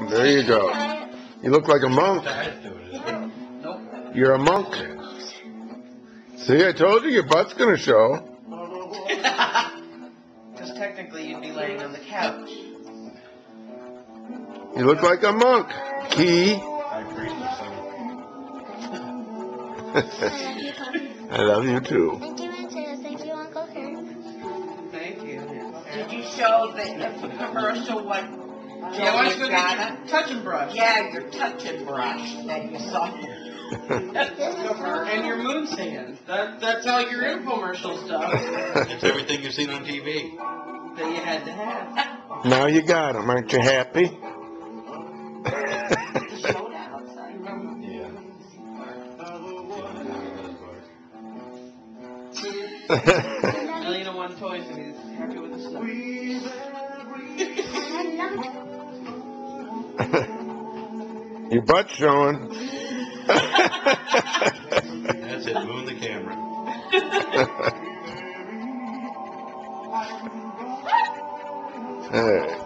There you go. You look like a monk. You're a monk. See, I told you your butt's gonna show. Because technically you'd be laying on the couch. You look like a monk. Key. I love you too. Thank you, Princess. Thank you, Uncle Kurt. Thank you. Did you show the commercial what? Yeah, why don't you go get your touching brush? Yeah, your touching brush that you saw. And your moon sand. That's all your infomercial stuff It's everything you've seen on TV. that you had to have. Now you got them. Aren't you happy? $1,000,001 toys and he's happy with the stuff. Your butt's showing. That's it. Moon the camera. Hey.